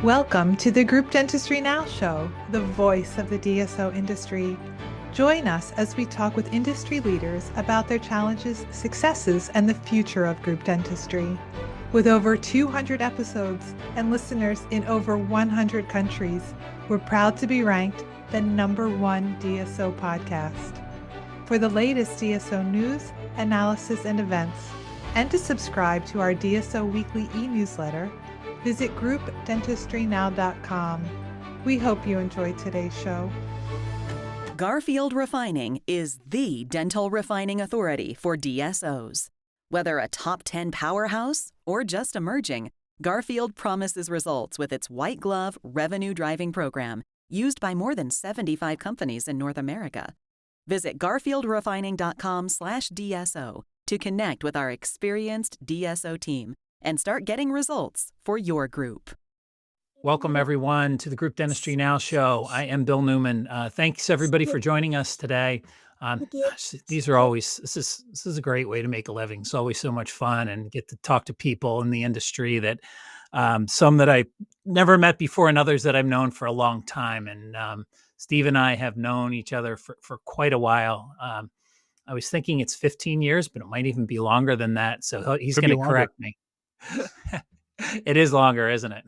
Welcome to the Group Dentistry Now show, the voice of the DSO industry. Join us as we talk with industry leaders about their challenges, successes, and the future of group dentistry. With over 200 episodes and listeners in over 100 countries, we're proud to be ranked the #1 DSO podcast. For the latest DSO news, analysis, and events, and to subscribe to our DSO weekly e-newsletter, visit groupdentistrynow.com. We hope you enjoyed today's show. Garfield Refining is the dental refining authority for DSOs. Whether a top 10 powerhouse or just emerging, Garfield promises results with its white glove revenue-driving program used by more than 75 companies in North America. Visit garfieldrefining.com/DSO to connect with our experienced DSO team and start getting results for your group. Welcome, everyone, to the Group Dentistry Now show. I am Bill Newman. Thanks, everybody, for joining us today. This is a great way to make a living. It's always so much fun and get to talk to people in the industry that some that I never met before and others that I've known for a long time. And Steve and I have known each other for quite a while. I was thinking it's 15 years, but it might even be longer than that. So he's going to correct me. It is longer, isn't it?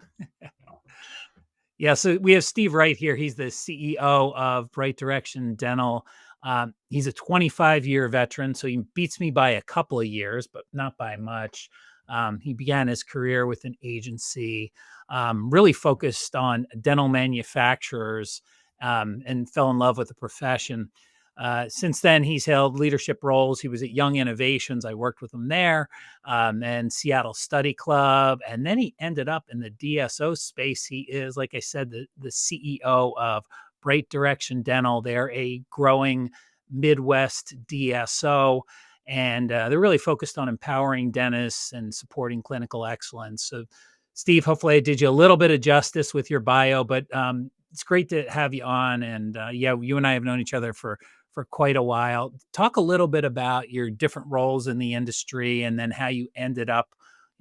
Yeah, so we have Steve Wright here. He's the CEO of Bright Direction Dental. He's a 25-year veteran, so he beats me by a couple of years, but not by much. He began his career with an agency, really focused on dental manufacturers, and fell in love with the profession. Since then, he's held leadership roles. He was at Young Innovations. I worked with him there, and Seattle Study Club. And then he ended up in the DSO space. He is, like I said, the CEO of Bright Direction Dental. They're a growing Midwest DSO, and they're really focused on empowering dentists and supporting clinical excellence. So, Steve, hopefully I did you a little bit of justice with your bio, but it's great to have you on. And you and I have known each other for quite a while. Talk a little bit about your different roles in the industry and then how you ended up,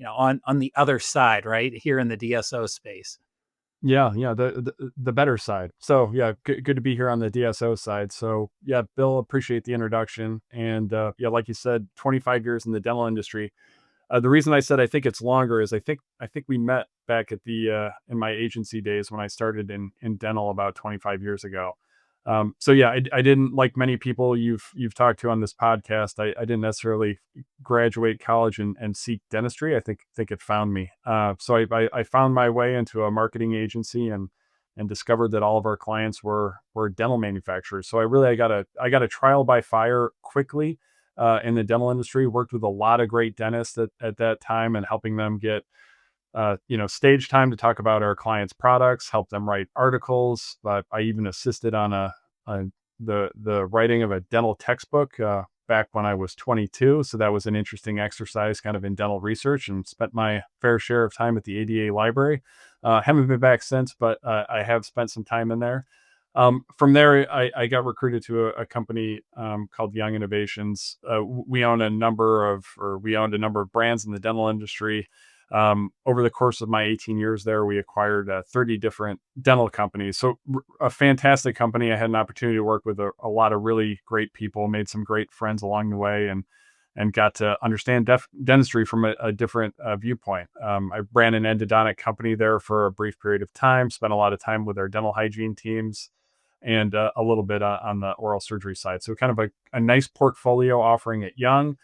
on the other side, right here in the DSO space. Yeah, the better side. So yeah, good to be here on the DSO side. So yeah, Bill, appreciate the introduction. And like you said, 25 years in the dental industry. The reason I said I think it's longer is I think we met back at the in my agency days when I started in dental about 25 years ago. So yeah, I didn't, like many people you've talked to on this podcast. I didn't necessarily graduate college and seek dentistry. I think it found me. So I found my way into a marketing agency and discovered that all of our clients were dental manufacturers. So I got a trial by fire quickly in the dental industry. Worked with a lot of great dentists at that time and helping them get stage time to talk about our clients' products, help them write articles. But I even assisted on the writing of a dental textbook back when I was 22. So that was an interesting exercise kind of in dental research, and spent my fair share of time at the ADA library. Haven't been back since, but I have spent some time in there. From there, I got recruited to a company called Young Innovations. We owned a number of brands in the dental industry. Over the course of my 18 years there, we acquired 30 different dental companies. So a fantastic company. I had an opportunity to work with a lot of really great people, made some great friends along the way, and got to understand dentistry from a different viewpoint. I ran an endodontic company there for a brief period of time, spent a lot of time with our dental hygiene teams, and a little bit on the oral surgery side. So kind of a nice portfolio offering at Young.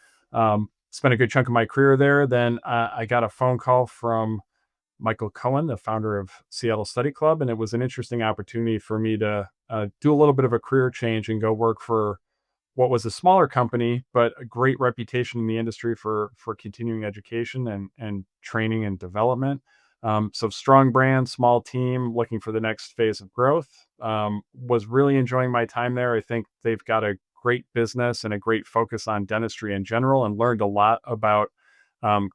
Spent a good chunk of my career there. Then I got a phone call from Michael Cohen, the founder of Seattle Study Club, and it was an interesting opportunity for me to do a little bit of a career change and go work for what was a smaller company, but a great reputation in the industry for continuing education and training and development. So strong brand, small team, looking for the next phase of growth. Was really enjoying my time there. I think they've got a great business and a great focus on dentistry in general, and learned a lot about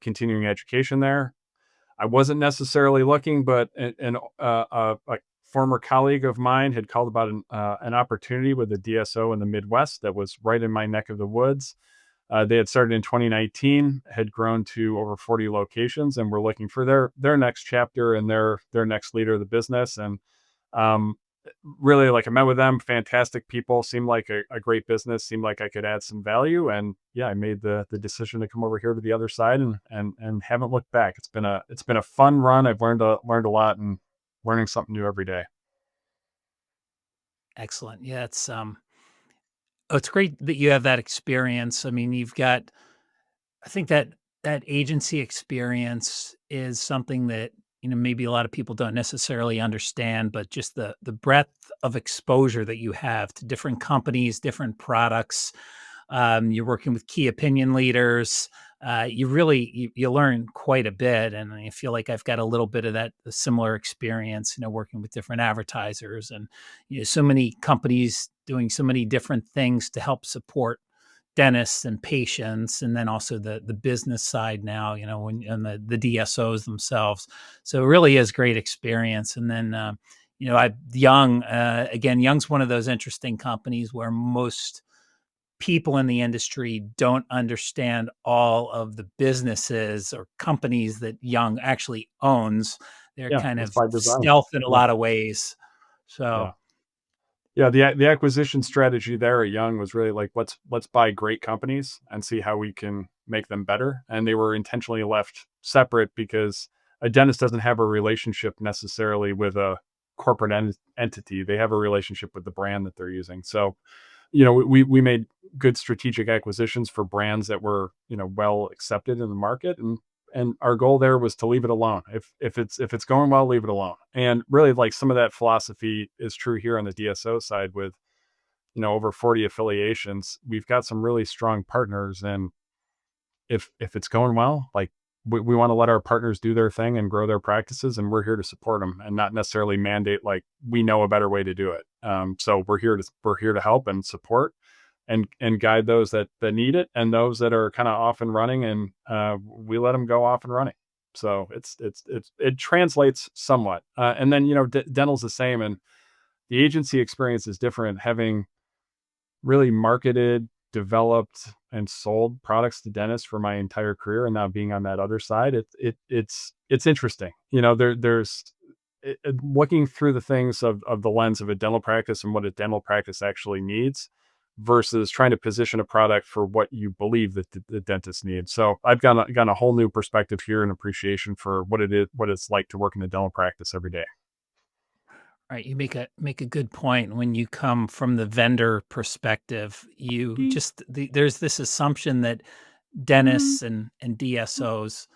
continuing education there. I wasn't necessarily looking, but a former colleague of mine had called about an opportunity with a DSO in the Midwest that was right in my neck of the woods. They had started in 2019, had grown to over 40 locations, and were looking for their next chapter and their next leader of the business. And um, really, like, I met with them, fantastic people, seemed like a great business, seemed like I could add some value. And yeah, I made the decision to come over here to the other side, and haven't looked back. It's been a fun run. I've learned a lot, and learning something new every day. Excellent. Yeah, oh, it's great that you have that experience. I mean, you've got I think that that agency experience is something that, maybe a lot of people don't necessarily understand, but just the breadth of exposure that you have to different companies, different products. You're working with key opinion leaders. You really you learn quite a bit, and I feel like I've got a little bit of that similar experience. Working with different advertisers and so many companies doing so many different things to help support dentists and patients, and then also the business side now, when and the DSOs themselves. So it really is great experience. And then Young's one of those interesting companies where most people in the industry don't understand all of the businesses or companies that Young actually owns. They're Yeah, kind that's of by design. stealth in a Yeah, lot of ways. So yeah. Yeah, the acquisition strategy there at Young was really like, let's buy great companies and see how we can make them better. And they were intentionally left separate because a dentist doesn't have a relationship necessarily with a corporate entity. They have a relationship with the brand that they're using. So, we made good strategic acquisitions for brands that were, well accepted in the market. And our goal there was to leave it alone. If it's going well, leave it alone. And really, like, some of that philosophy is true here on the DSO side with, over 40 affiliations. We've got some really strong partners, and if it's going well, like, we want to let our partners do their thing and grow their practices, and we're here to support them and not necessarily mandate, like, we know a better way to do it. So we're here to help and support and guide those that need it, and those that are kind of off and running, and we let them go off and running. So it translates somewhat. And then, dental's the same, and the agency experience is different, having really marketed, developed, and sold products to dentists for my entire career, and now being on that other side, it's interesting. Looking through the things of the lens of a dental practice and what a dental practice actually needs versus trying to position a product for what you believe that the dentist needs. So I've got a whole new perspective here and appreciation for what it's like to work in a dental practice every day. right, you make a good point. When you come from the vendor perspective, there's this assumption that dentists and DSOs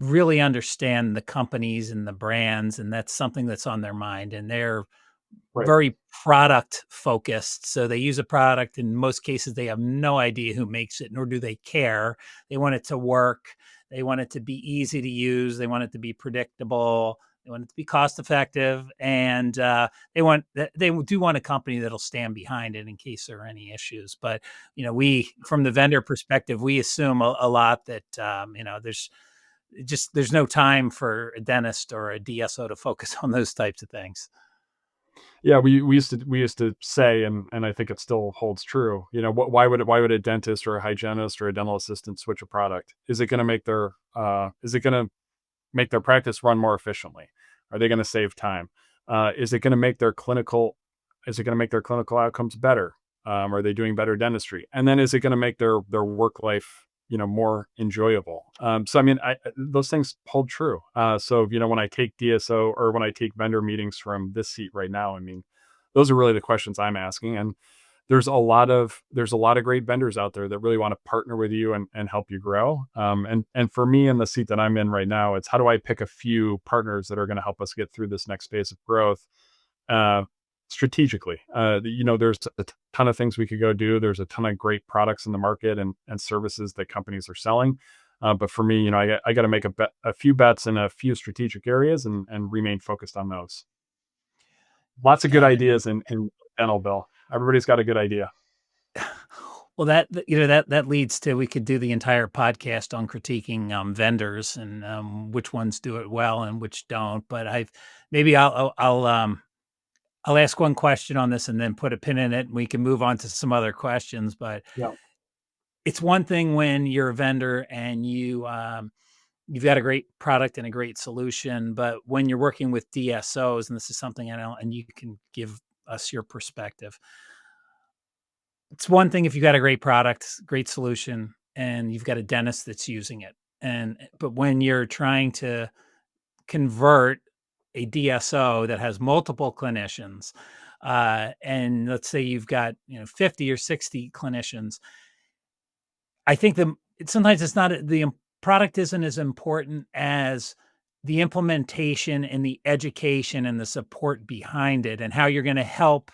really understand the companies and the brands, and that's something that's on their mind, and they're Right. very product focused. So they use a product. In most cases, they have no idea who makes it, nor do they care. They want it to work. They want it to be easy to use. They want it to be predictable. They want it to be cost effective, and they do want a company that'll stand behind it in case there are any issues. But we, from the vendor perspective, we assume a lot that there's no time for a dentist or a DSO to focus on those types of things. Yeah, we used to say, and I think it still holds true. Why would a dentist or a hygienist or a dental assistant switch a product? Is it going to make their practice run more efficiently? Are they going to save time? Is it going to make their clinical is it going to make their clinical outcomes better? Are they doing better dentistry? And then, is it going to make their work life, more enjoyable? So I mean, those things hold true. So, when I take DSO or when I take vendor meetings from this seat right now, I mean, those are really the questions I'm asking. And there's a lot of great vendors out there that really want to partner with you and help you grow. And for me, in the seat that I'm in right now, it's how do I pick a few partners that are going to help us get through this next phase of growth, uh, strategically. There's a ton of things we could go do. There's a ton of great products in the market and services that companies are selling. But for me, I got to make a few bets in a few strategic areas and remain focused on those. Lots of good And ideas in dental, Bill. Everybody's got a good idea. well, that leads to, we could do the entire podcast on critiquing vendors and which ones do it well and which don't. But maybe I'll ask one question on this and then put a pin in it, and we can move on to some other questions. But Yeah. it's one thing when you're a vendor and you've got a great product and a great solution, but when you're working with DSOs, and this is something I know, and you can give us your perspective. It's one thing if you got a great product, great solution, and you've got a dentist that's using it. But when you're trying to convert a DSO that has multiple clinicians, and let's say you've got 50 or 60 clinicians, I think sometimes it's not product isn't as important as the implementation and the education and the support behind it, and how you're going to help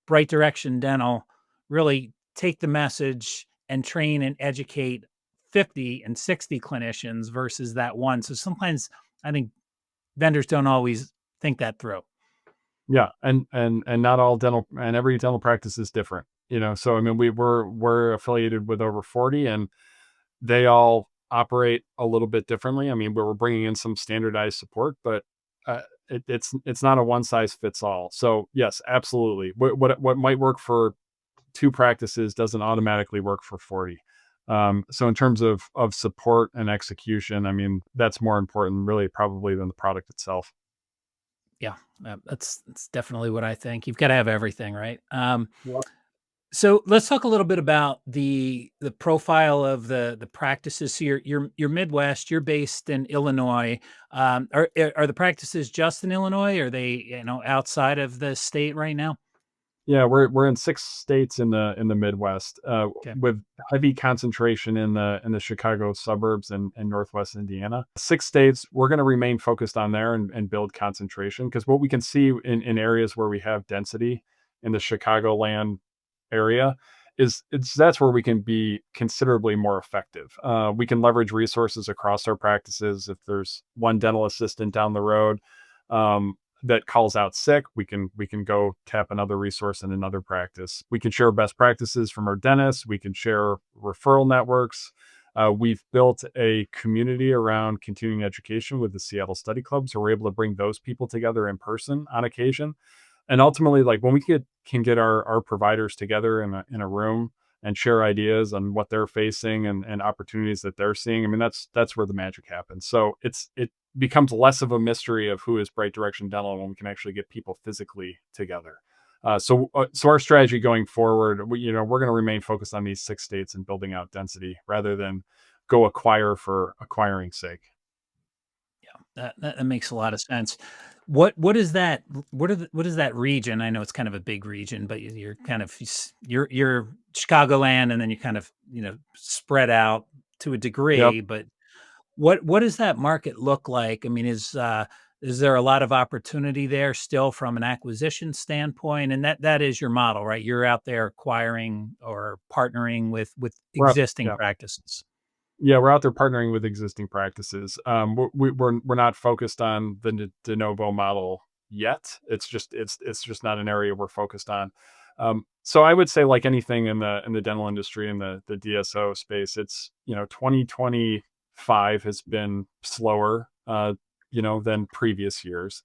Bright Direction Dental really take the message and train and educate 50 and 60 clinicians versus that one. So sometimes I think vendors don't always think that through. Yeah, and not all dental and every dental practice is different, So I mean, we're affiliated with over 40, and they all operate a little bit differently. I mean, we're bringing in some standardized support, but it's not a one size fits all. So yes, absolutely. What might work for 2 practices doesn't automatically work for 40. So in terms of support and execution, I mean, that's more important really probably than the product itself. Yeah, that's definitely what I think. You've got to have everything, right? Yeah. So let's talk a little bit about the profile of the practices. So you're Midwest. You're based in Illinois. Are the practices just in Illinois? Or are they outside of the state right now? Yeah, we're in 6 states in the Midwest, Okay. with heavy concentration in the Chicago suburbs and Northwest Indiana. 6 states, we're gonna remain focused on there and build concentration, because what we can see in areas where we have density in the Chicagoland area that's where we can be considerably more effective. We can leverage resources across our practices. If there's one dental assistant down the road, um, that calls out sick, we can go tap another resource in another practice. We can share best practices from our dentists. We can share referral networks. We've built a community around continuing education with the Seattle Study Club, so we're able to bring those people together in person on occasion. And ultimately, like when we can get our providers together in a room and share ideas on what they're facing and opportunities that they're seeing. I mean, that's where the magic happens. So it becomes less of a mystery of who is Bright Direction Dental when we can actually get people physically together. So our strategy going forward, we're going to remain focused on these 6 states and building out density rather than go acquire for acquiring's sake. That makes a lot of sense. What is that? What is that region? I know it's kind of a big region, but you're kind of you're Chicagoland, and then you kind of spread out to a Yep. degree. But what does that market look like? I mean, is there a lot of opportunity there still from an acquisition standpoint? And that is your model, right? You're out there acquiring or partnering with existing Yeah. practices. Yeah, we're out there partnering with existing practices. We're not focused on the de novo model yet. It's just not an area we're focused on. So I would say, like anything in the dental industry and the DSO space, it's 2025 has been slower, than previous years.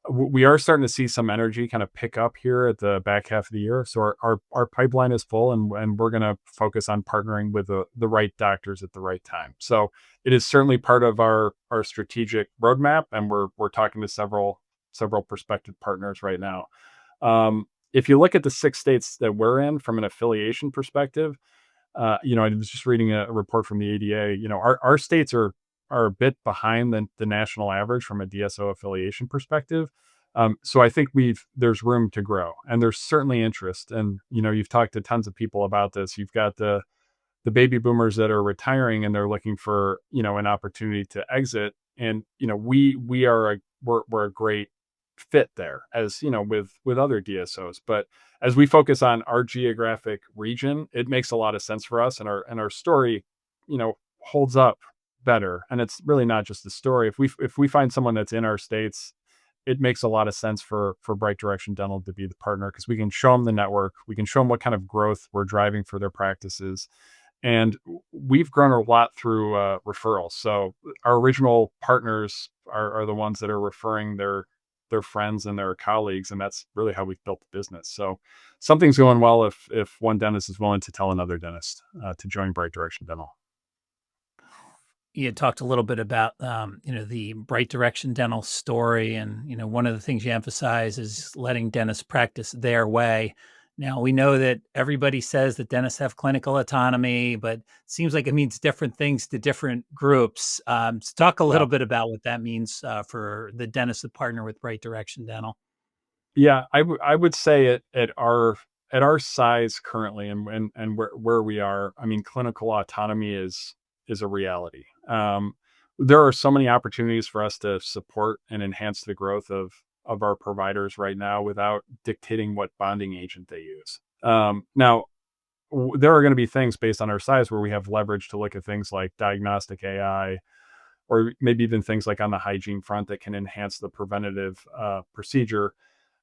We are starting to see some energy kind of pick up here at the back half of the year. So our pipeline is full, and we're going to focus on partnering with the right doctors at the right time. So it is certainly part of our strategic roadmap, and we're talking to several prospective partners right now. If you look at the 6 states that we're in from an affiliation perspective, I was just reading a report from the ADA. Our states are a bit behind the national average from a DSO affiliation perspective. So I think there's room to grow, and there's certainly interest. And you've talked to tons of people about this. You've got the baby boomers that are retiring, and they're looking for an opportunity to exit. And we're a great fit there, as with other DSOs. But as we focus on our geographic region, it makes a lot of sense for us, and our story holds up better. And it's really not just the story. If we find someone that's in our states, it makes a lot of sense for Bright Direction Dental to be the partner, because we can show them the network, we can show them what kind of growth we're driving for their practices. And we've grown a lot through referrals. So our original partners are the ones that are referring their friends and their colleagues, and that's really how we've built the business. So something's going well if one dentist is willing to tell another dentist to join Bright Direction Dental. You had talked a little bit about, the Bright Direction Dental story, and one of the things you emphasize is letting dentists practice their way. Now we know that everybody says that dentists have clinical autonomy, but it seems like it means different things to different groups. So talk a Yeah. little bit about what that means for the dentists that partner with Bright Direction Dental. Yeah, I would say at our size currently and where we are, I mean, clinical autonomy is a reality. There are so many opportunities for us to support and enhance the growth of our providers right now without dictating what bonding agent they use. Now, there are going to be things based on our size where we have leverage to look at things like diagnostic AI, or maybe even things like on the hygiene front that can enhance the preventative procedure,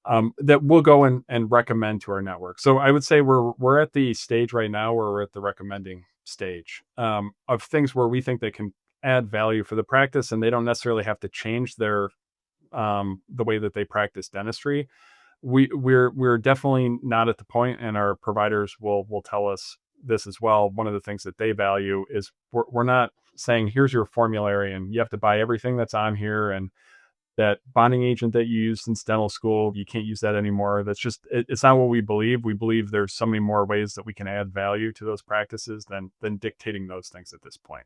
that we'll go and recommend to our network. So I would say we're at the stage right now where we're at the recommending stage, of things where we think they can add value for the practice, and they don't necessarily have to change the way that they practice dentistry. We're definitely not at the point, and our providers will tell us this as well. One of the things that they value is we're not saying, here's your formulary and you have to buy everything that's on here, and that bonding agent that you used since dental school, you can't use that anymore. That's just, it's not what we believe. We believe there's so many more ways that we can add value to those practices than dictating those things at this point.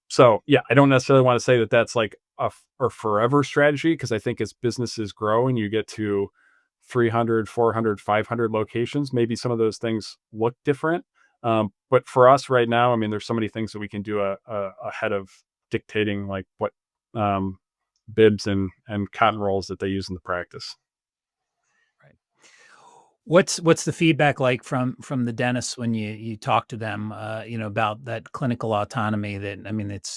So yeah, I don't necessarily want to say that that's like a forever strategy, because I think as businesses grow and you get to 300, 400, 500 locations, maybe some of those things look different. But for us right now, I mean, there's so many things that we can do ahead of dictating like what bibs and cotton rolls that they use in the practice. Right. What's the feedback like from the dentists when you talk to them, about that clinical autonomy? That, I mean, it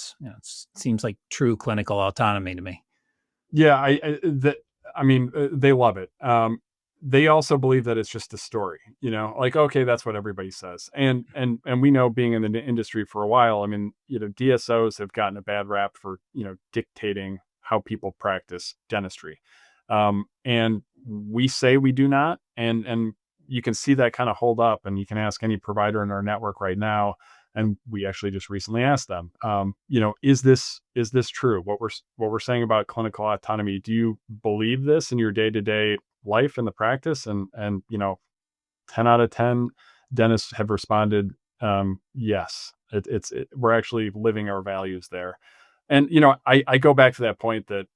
seems like true clinical autonomy to me. Yeah, I mean, they love it. They also believe that it's just a story, like, okay, that's what everybody says. And we know, being in the industry for a while, I mean, DSOs have gotten a bad rap for, dictating how people practice dentistry. And we say we do not. And you can see that kind of hold up, and you can ask any provider in our network right now. And we actually just recently asked them, is this true? What we're saying about clinical autonomy? Do you believe this in your day-to-day life in the practice? And 10 out of 10 dentists have responded, yes. We're actually living our values there. And I go back to that point that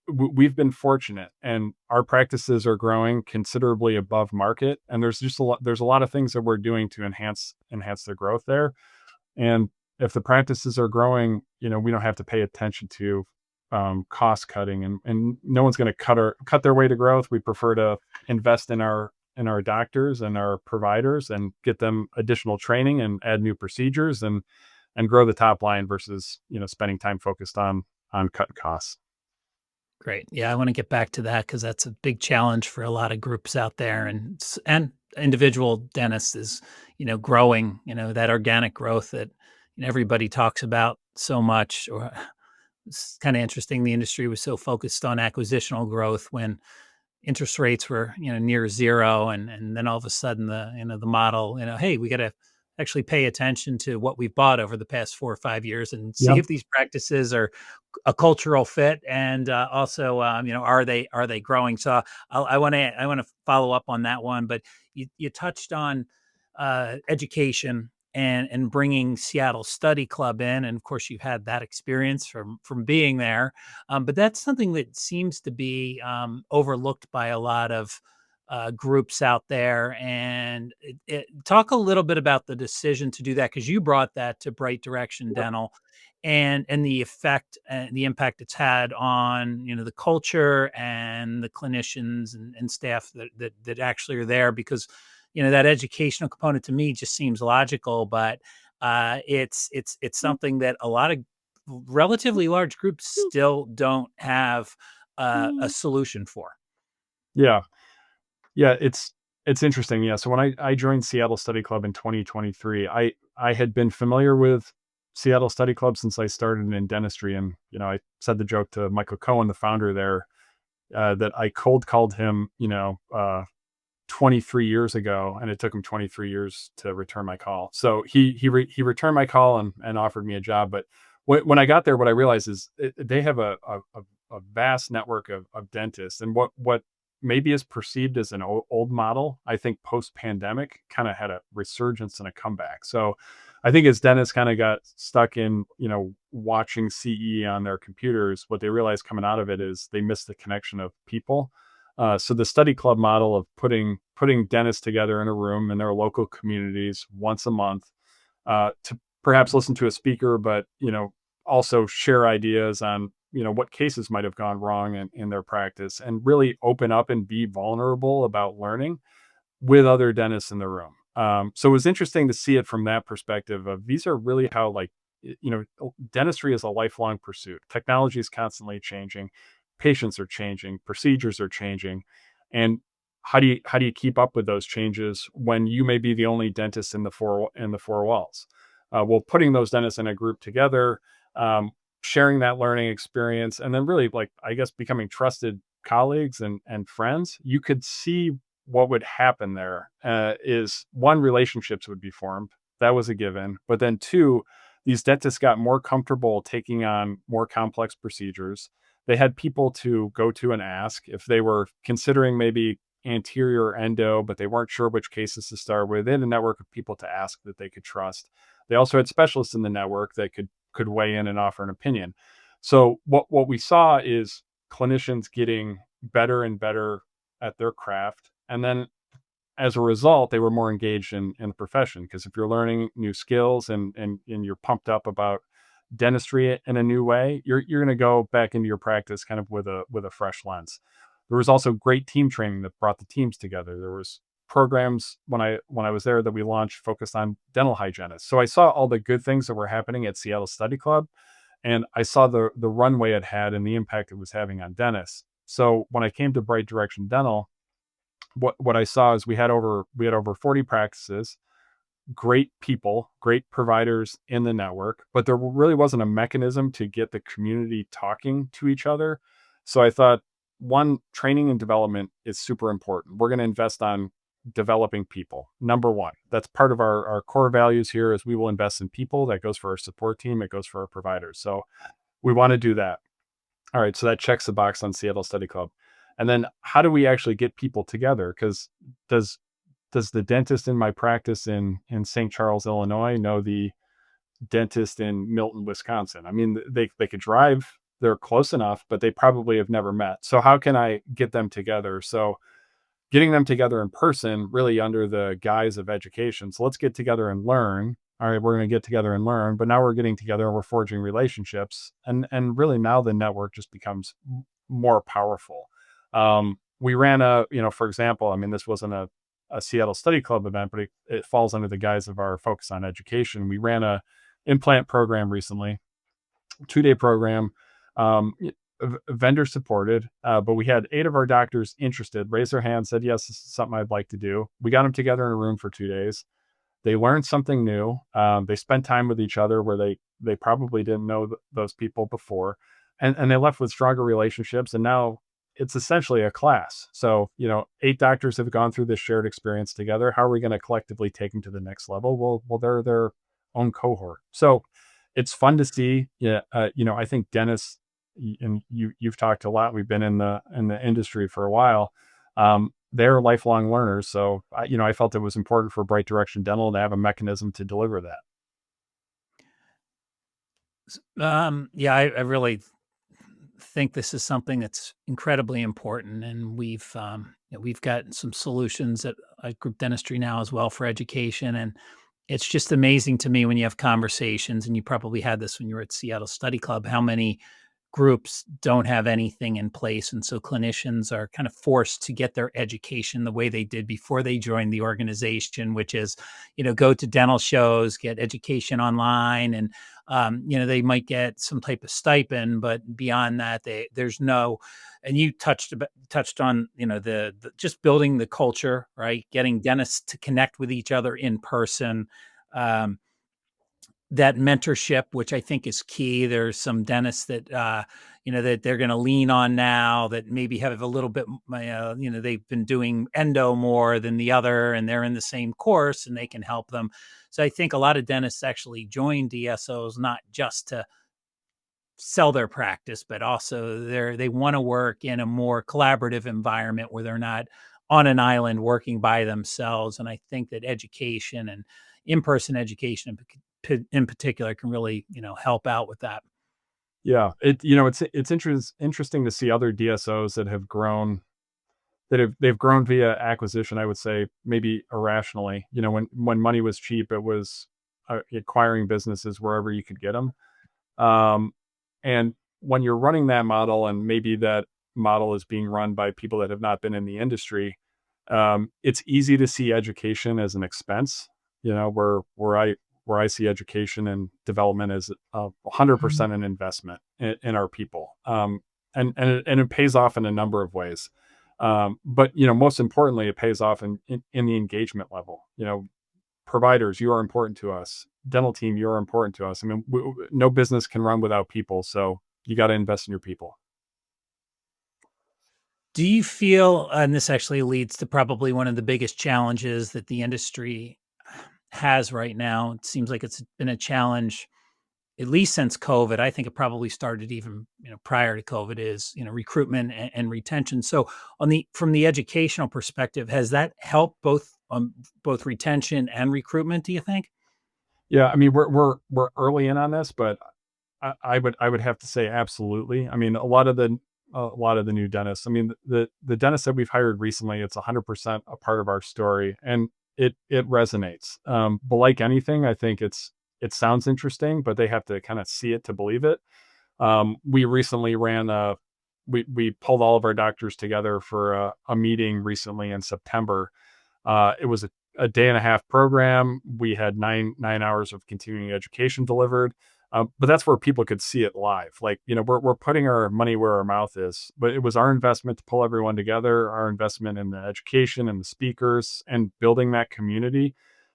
we've been fortunate, and our practices are growing considerably above market. And there's a lot of things that we're doing to enhance the growth there. And if the practices are growing, we don't have to pay attention to cost cutting, and no one's going to cut their way to growth. We prefer to invest in our doctors and our providers, and get them additional training and add new procedures, and grow the top line versus spending time focused on cutting costs. Great. Yeah, I want to get back to that because that's a big challenge for a lot of groups out there, and individual dentists is, growing, that organic growth that everybody talks about so much. Or it's kind of interesting. The industry was so focused on acquisitional growth when interest rates were, near zero, and then all of a sudden the model, hey, we got to actually pay attention to what we've bought over the past 4 or 5 years and see Yeah. if these practices are a cultural fit, and also, are they growing? So I want to follow up on that one, but you touched on education and bringing Seattle Study Club in, and of course you've had that experience from being there, but that's something that seems to be overlooked by a lot of groups out there. And talk a little bit about the decision to do that, because you brought that to Bright Direction Dental, and the effect and the impact it's had on the culture and the clinicians and staff that actually are there, because that educational component to me just seems logical, but it's something that a lot of relatively large groups still don't have a solution for. Yeah. Yeah, it's interesting. Yeah. So when I joined Seattle Study Club in 2023, I had been familiar with Seattle Study Club since I started in dentistry. And, I said the joke to Michael Cohen, the founder there, that I cold called him, 23 years ago, and it took him 23 years to return my call. So he returned my call and offered me a job. But when I got there, what I realized is they have a vast network of dentists, and what maybe is perceived as an old model, I think post pandemic kind of had a resurgence and a comeback. So I think as dentists kind of got stuck in, watching CE on their computers, what they realized coming out of it is they missed the connection of people. So the study club model of putting dentists together in a room in their local communities once a month, to perhaps listen to a speaker, but also share ideas on what cases might have gone wrong in their practice, and really open up and be vulnerable about learning with other dentists in the room. So it was interesting to see it from that perspective of these are really how, like, dentistry is a lifelong pursuit. Technology is constantly changing, patients are changing, procedures are changing, and how do you keep up with those changes when you may be the only dentist in the four walls? Well, putting those dentists in a group together, um, sharing that learning experience, and then really, like, I guess, becoming trusted colleagues and friends, you could see what would happen there. Is one, relationships would be formed. That was a given. But then two, these dentists got more comfortable taking on more complex procedures. They had people to go to and ask if they were considering maybe anterior endo, but they weren't sure which cases to start with. They had a network of people to ask that they could trust. They also had specialists in the network that could weigh in and offer an opinion. So what we saw is clinicians getting better and better at their craft, and then as a result, they were more engaged in the profession, because if you're learning new skills and you're pumped up about dentistry in a new way, you're going to go back into your practice kind of with a fresh lens. There was also great team training that brought the teams together. There was programs when I was there that we launched focused on dental hygienists. So I saw all the good things that were happening at Seattle Study Club, and I saw the runway it had and the impact it was having on dentists. So when I came to Bright Direction Dental, what I saw is we had over 40 practices, great people, great providers in the network, but there really wasn't a mechanism to get the community talking to each other. So I thought, one, training and development is super important. We're going to invest on developing people. Number one, that's part of our core values here, is we will invest in people. That goes for our support team. It goes for our providers. So we want to do that. All right, so that checks the box on Seattle Study Club. And then how do we actually get people together? Because does does the dentist in my practice in St. Charles, Illinois, know the dentist in Milton, Wisconsin? I mean, they could drive, they're close enough, but they probably have never met. So how can I get them together? So getting them together in person, really under the guise of education. So let's get together and learn. All right, we're going to get together and learn, but now we're getting together and we're forging relationships, and really now the network just becomes more powerful. We ran for example, I mean, this wasn't a Seattle Study Club event, but it falls under the guise of our focus on education. We ran a implant program recently, 2-day program, um, vendor supported, but we had 8 of our doctors interested, raise their hand, said, yes, this is something I'd like to do. We got them together in a room for 2 days. They learned something new. They spent time with each other where they probably didn't know those people before, and they left with stronger relationships. And now it's essentially a class. So 8 doctors have gone through this shared experience together. How are we going to collectively take them to the next level? Well, they're their own cohort. So it's fun to see. Yeah, I think dentists, and you've talked a lot. We've been in the industry for a while. They're lifelong learners. So I felt it was important for Bright Direction Dental to have a mechanism to deliver that. Yeah, I really think this is something that's incredibly important, and we've got some solutions at Group Dentistry now as well for education, and it's just amazing to me when you have conversations, and you probably had this when you were at Seattle Study Club, how many groups don't have anything in place. And so clinicians are kind of forced to get their education the way they did before they joined the organization, which is, go to dental shows, get education online, and, they might get some type of stipend, but beyond that, there's no, and you touched on, the just building the culture, right? Getting dentists to connect with each other in person. Um, that mentorship, which I think is key. There's some dentists that that they're going to lean on now that maybe have a little bit, they've been doing endo more than the other, and they're in the same course, and they can help them. So I think a lot of dentists actually join DSOs not just to sell their practice, but also they want to work in a more collaborative environment where they're not on an island working by themselves. And I think that education and in-person education in particular can really, help out with that. Yeah, it's interesting to see other DSOs that have grown, they've grown via acquisition. I would say maybe irrationally. When money was cheap, it was acquiring businesses wherever you could get them. And when you're running that model, and maybe that model is being run by people that have not been in the industry, it's easy to see education as an expense. Where I see education and development as 100% an investment in our people, and it pays off in a number of ways. But most importantly, it pays off in the engagement level. Providers, you are important to us. Dental team, you're important to us. I mean, no business can run without people, so you got to invest in your people. Do you feel, and this actually leads to probably one of the biggest challenges that the industry has right now? It seems like it's been a challenge at least since COVID. I think it probably started even, prior to COVID, is, recruitment and retention. So from the educational perspective, has that helped both retention and recruitment, do you think? Yeah, I mean, we're early in on this, but I would have to say absolutely. I mean, a lot of the new dentists. I mean, the dentists that we've hired recently, it's 100% a part of our story, and it resonates. But like anything, I think it sounds interesting, but they have to kind of see it to believe it. We recently we pulled all of our doctors together for a meeting recently in September. It was a day and a half program. We had nine hours of continuing education delivered. But that's where people could see it live. Like, we're putting our money where our mouth is, but it was our investment to pull everyone together, our investment in the education and the speakers and building that community.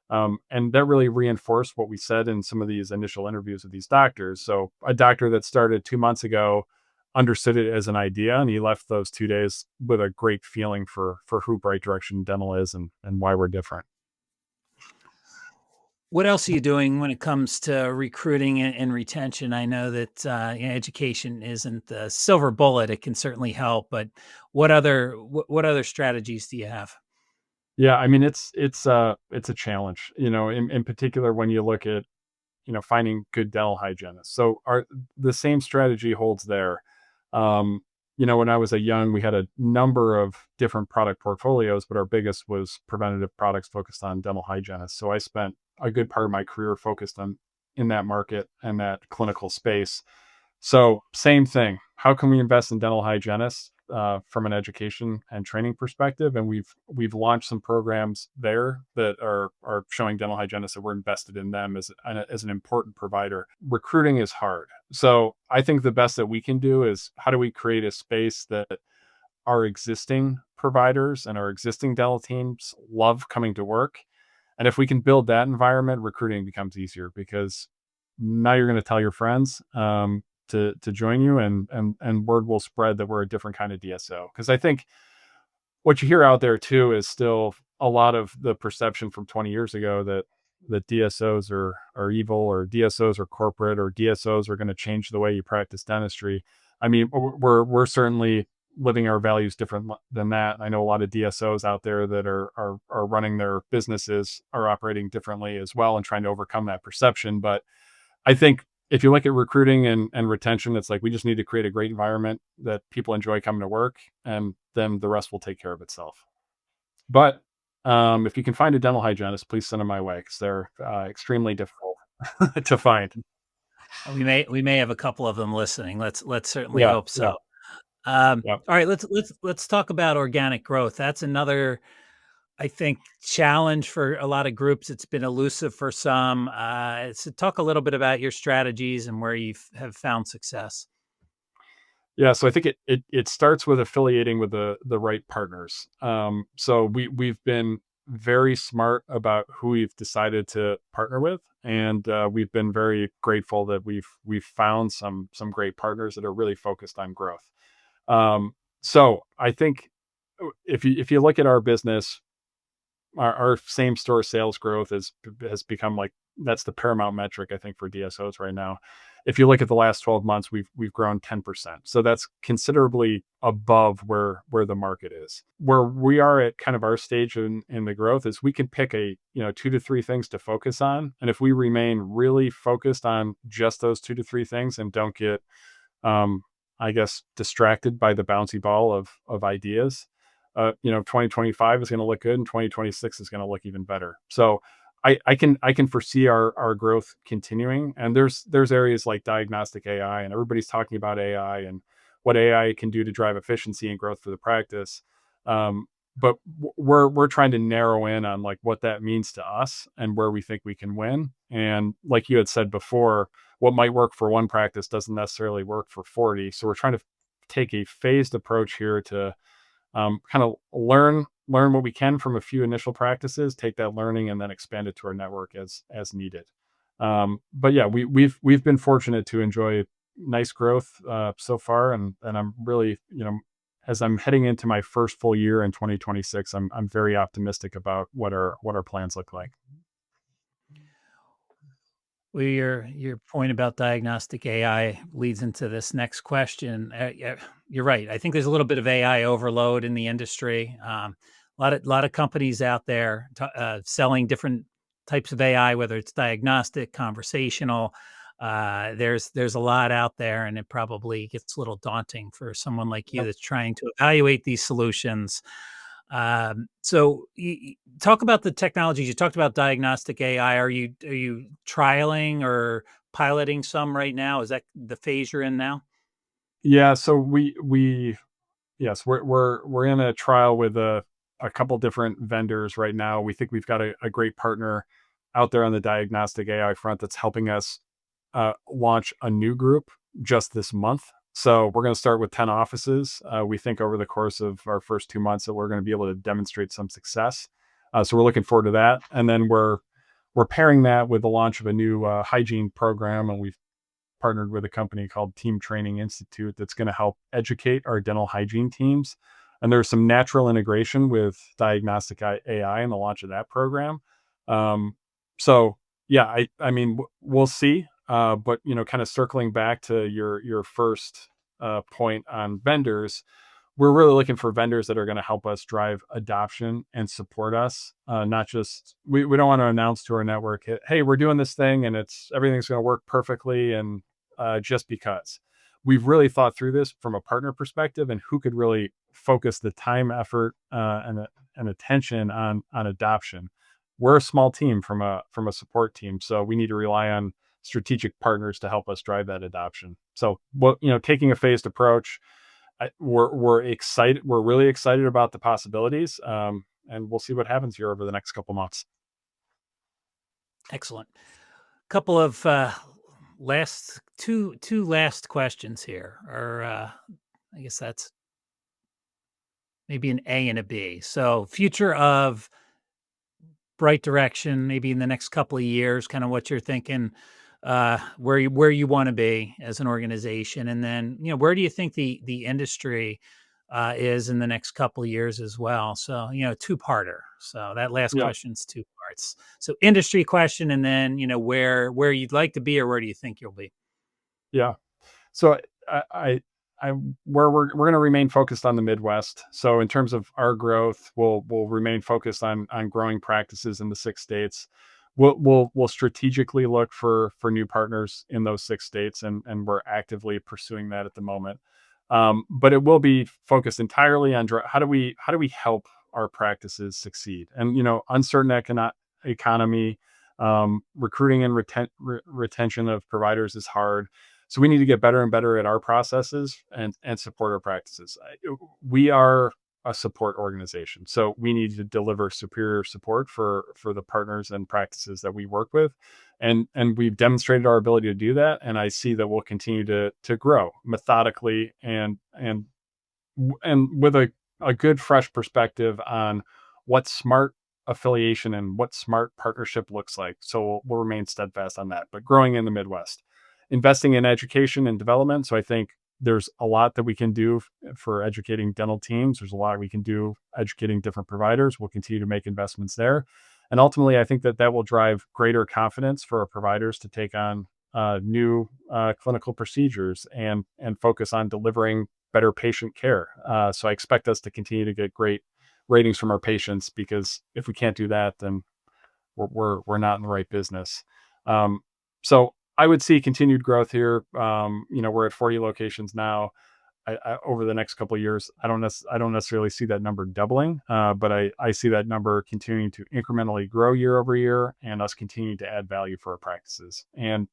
And that really reinforced what we said in some of these initial interviews with these doctors. So a doctor that started 2 months ago understood it as an idea, and he left those 2 days with a great feeling for who Bright Direction Dental is, and why we're different. What else are you doing when it comes to recruiting and retention? I know that education isn't the silver bullet; it can certainly help. But what other strategies do you have? Yeah, I mean, it's a challenge, in particular when you look at, finding good dental hygienists. So the same strategy holds there. Um, when I was we had a number of different product portfolios, but our biggest was preventative products focused on dental hygienists. So I spent a good part of my career focused on in that market and that clinical space. So same thing. How can we invest in dental hygienists from an education and training perspective? And we've launched some programs there that are showing dental hygienists that we're invested in them as an important provider. Recruiting is hard, so I think the best that we can do is, how do we create a space that our existing providers and our existing dental teams love coming to work? And if we can build that environment, recruiting becomes easier, because now you're going to tell your friends to join you, and word will spread that we're a different kind of DSO. Because I think what you hear out there too is still a lot of the perception from 20 years ago that DSOs are evil, or DSOs are corporate, or DSOs are going to change the way you practice dentistry. I mean, we're certainly living our values different than that. I know a lot of DSOs out there that are running their businesses, are operating differently as well, and trying to overcome that perception. But I think if you look at recruiting and retention, it's like, we just need to create a great environment that people enjoy coming to work, and then the rest will take care of itself. But if you can find a dental hygienist, please send them my way, because they're extremely difficult to find. We may have a couple of them listening. Let's certainly Yeah, hope yeah, so. yeah. All right, let's talk about organic growth. That's another, I think, challenge for a lot of groups. It's been elusive for some. So talk a little bit about your strategies and where you have found success. Yeah, so I think it starts with affiliating with the right partners. So we've been very smart about who we've decided to partner with, and we've been very grateful that we've found some great partners that are really focused on growth. Um, so I think if you look at our business, our same store sales growth has become like that's the paramount metric, I think, for DSOs right now. If you look at the last 12 months, we've grown 10%. So that's considerably above where the market is. Where we are at kind of our stage in the growth is we can pick a, 2 to 3 things to focus on. And if we remain really focused on just those 2 to 3 things and don't get I guess distracted by the bouncy ball of ideas, 2025 is going to look good and 2026 is going to look even better. So I can foresee our growth continuing. And there's areas like diagnostic AI, and everybody's talking about AI and what AI can do to drive efficiency and growth for the practice. But we're trying to narrow in on like what that means to us and where we think we can win. And like you had said before, what might work for one practice doesn't necessarily work for 40. So we're trying to take a phased approach here to kind of learn what we can from a few initial practices, take that learning and then expand it to our network as needed. But yeah, we've been fortunate to enjoy nice growth so far, and I'm really, as I'm heading into my first full year in 2026, I'm very optimistic about what our plans look like. Well, your point about diagnostic AI leads into this next question. Yeah, you're right. I think there's a little bit of AI overload in the industry. A lot of companies out there selling different types of AI, whether it's diagnostic, conversational. There's a lot out there, and it probably gets a little daunting for someone like you Yep. that's trying to evaluate these solutions. So talk about the technologies. You talked about diagnostic AI. Are you trialing or piloting some right now? Is that the phase you're in now? Yeah, so we yes, we're in a trial with a couple different vendors right now. We think we've got a great partner out there on the diagnostic AI front that's helping us launch a new group just this month. So we're going to start with 10 offices. We think over the course of our first 2 months that we're going to be able to demonstrate some success. So we're looking forward to that. And then we're pairing that with the launch of a new hygiene program, and we've partnered with a company called Team Training Institute that's going to help educate our dental hygiene teams. And there's some natural integration with diagnostic AI in the launch of that program. So yeah, I mean, we'll see. But kind of circling back to your first point on vendors, we're really looking for vendors that are going to help us drive adoption and support us. Not just we don't want to announce to our network, hey, we're doing this thing and everything's going to work perfectly, and just because. We've really thought through this from a partner perspective and who could really focus the time, effort, and attention on adoption. We're a small team from a support team, so we need to rely on strategic partners to help us drive that adoption. So, taking a phased approach, we're excited. We're really excited about the possibilities, and we'll see what happens here over the next couple months. Excellent. Couple of two last questions here, or I guess that's maybe an A and a B. So, future of Bright direction, maybe in the next couple of years, kind of what you're thinking, where you want to be as an organization, and then where do you think the industry is in the next couple of years as well? So two-parter. So that last Yeah, question's two parts. So industry question, and then where you'd like to be, or where do you think you'll be? yeah. So I where we're going to remain focused on the Midwest. So in terms of our growth, we'll remain focused on growing practices in the 6 states. We'll strategically look for new partners in those 6 states, and we're actively pursuing that at the moment. But it will be focused entirely on how do we help our practices succeed. And uncertain economy, recruiting and retention of providers is hard. So we need to get better and better at our processes and support our practices. We are a support organization, so we need to deliver superior support for the partners and practices that we work with, and we've demonstrated our ability to do that. And I see that we'll continue to grow methodically and with a good fresh perspective on what's smart affiliation and what smart partnership looks like. So we'll remain steadfast on that. But growing in the Midwest, investing in education and development. So I think there's a lot that we can do for educating dental teams. There's a lot we can do educating different providers. We'll continue to make investments there. And ultimately, I think that will drive greater confidence for our providers to take on new clinical procedures and focus on delivering better patient care. So I expect us to continue to get great ratings from our patients, because if we can't do that, then we're not in the right business. So I would see continued growth here. We're at 40 locations now. Over the next couple of years, I don't necessarily see that number doubling, but I see that number continuing to incrementally grow year over year, and us continuing to add value for our practices. And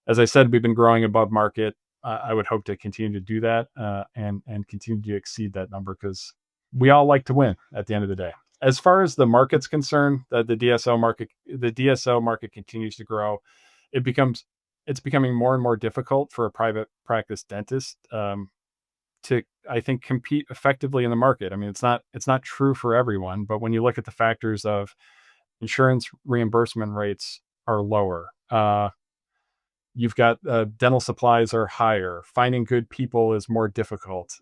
as I said, we've been growing above market. I would hope to continue to do that, and continue to exceed that number, because we all like to win at the end of the day. As far as the market's concerned, the DSO market continues to grow. It's becoming more and more difficult for a private practice dentist to, I think, compete effectively in the market. I mean, it's not true for everyone, but when you look at the factors of insurance reimbursement rates are lower, you've got dental supplies are higher, finding good people is more difficult.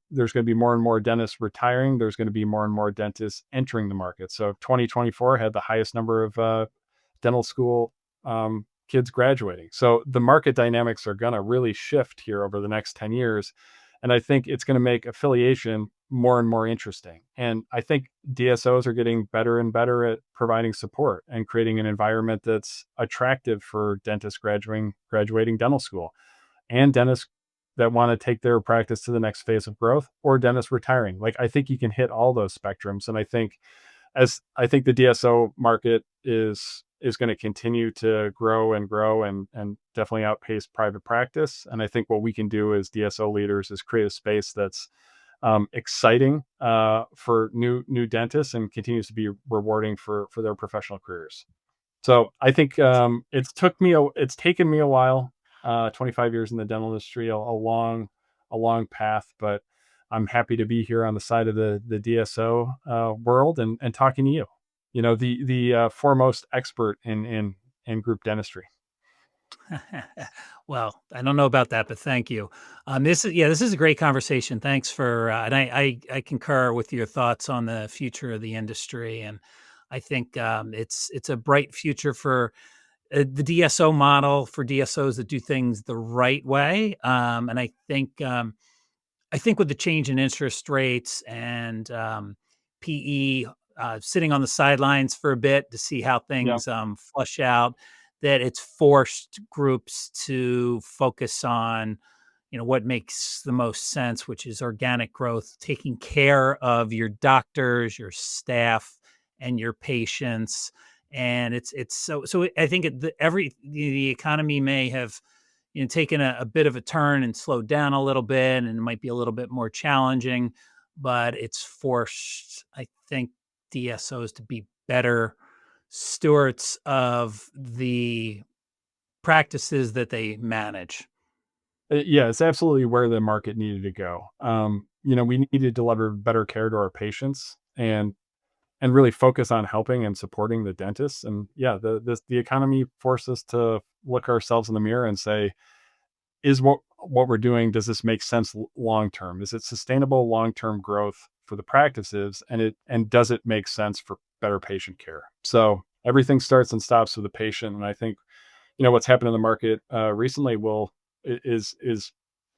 There's going to be more and more dentists retiring. There's going to be more and more dentists entering the market. So 2024 had the highest number of dental school kids graduating. So the market dynamics are going to really shift here over the next 10 years. And I think it's going to make affiliation more and more interesting. And I think DSOs are getting better and better at providing support and creating an environment that's attractive for dentists graduating dental school, and dentists that want to take their practice to the next phase of growth, or dentists retiring. Like, I think you can hit all those spectrums. And I think the DSO market is going to continue to grow and definitely outpace private practice. And I think what we can do as DSO leaders is create a space that's exciting for new dentists, and continues to be rewarding for their professional careers. So I think it's taken me a while, 25 years in the dental industry, a long path, but I'm happy to be here on the side of the DSO world, and talking to you, the foremost expert in group dentistry. Well, I don't know about that, but thank you. This is a great conversation. Thanks for, and I concur with your thoughts on the future of the industry, and I think it's a bright future for the DSO model, for DSOs that do things the right way. And I think with the change in interest rates and PE sitting on the sidelines for a bit to see how Yeah. things flush out, that it's forced groups to focus on, what makes the most sense, which is organic growth, taking care of your doctors, your staff, and your patients. And it's so I think the economy may have taken a bit of a turn and slowed down a little bit, and it might be a little bit more challenging, but it's forced, I think, DSOs to be better stewards of the practices that they manage. Yeah, it's absolutely where the market needed to go. We need to deliver better care to our patients, and really focus on helping and supporting the dentists. And yeah, the economy forced us to look ourselves in the mirror and say, is what we're doing, does this make sense long term? Is it sustainable long term growth for the practices, and does it make sense for better patient care? So everything starts and stops with the patient. And I think what's happened in the market recently is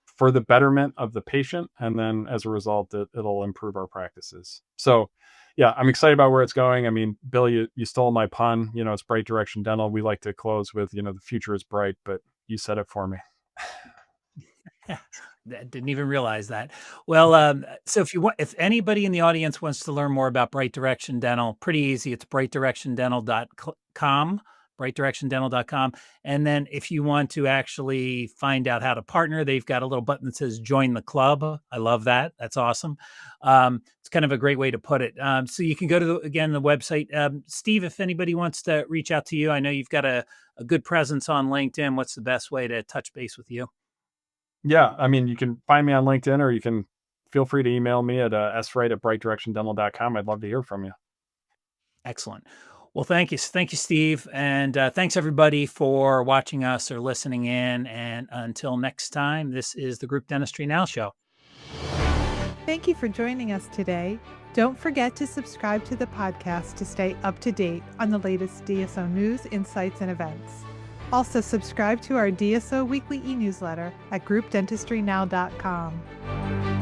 for the betterment of the patient, and then as a result, it'll improve our practices. So yeah, I'm excited about where it's going. I mean, Bill, you stole my pun. It's Bright Direction Dental. We like to close with, the future is bright, but you said it for me. Didn't even realize that. Well, so if anybody in the audience wants to learn more about Bright Direction Dental, pretty easy. It's brightdirectiondental.com, brightdirectiondental.com. And then if you want to actually find out how to partner, they've got a little button that says join the club. I love that. That's awesome. It's kind of a great way to put it. So you can go to the website. Steve, if anybody wants to reach out to you, I know you've got a good presence on LinkedIn. What's the best way to touch base with you? Yeah, I mean, you can find me on LinkedIn, or you can feel free to email me at swright@brightdirectiondental.com. I'd love to hear from you. Excellent. Well, thank you. Thank you, Steve. And thanks, everybody, for watching us or listening in. And until next time, this is the Group Dentistry Now Show. Thank you for joining us today. Don't forget to subscribe to the podcast to stay up to date on the latest DSO news, insights, and events. Also, subscribe to our DSO weekly e-newsletter at groupdentistrynow.com.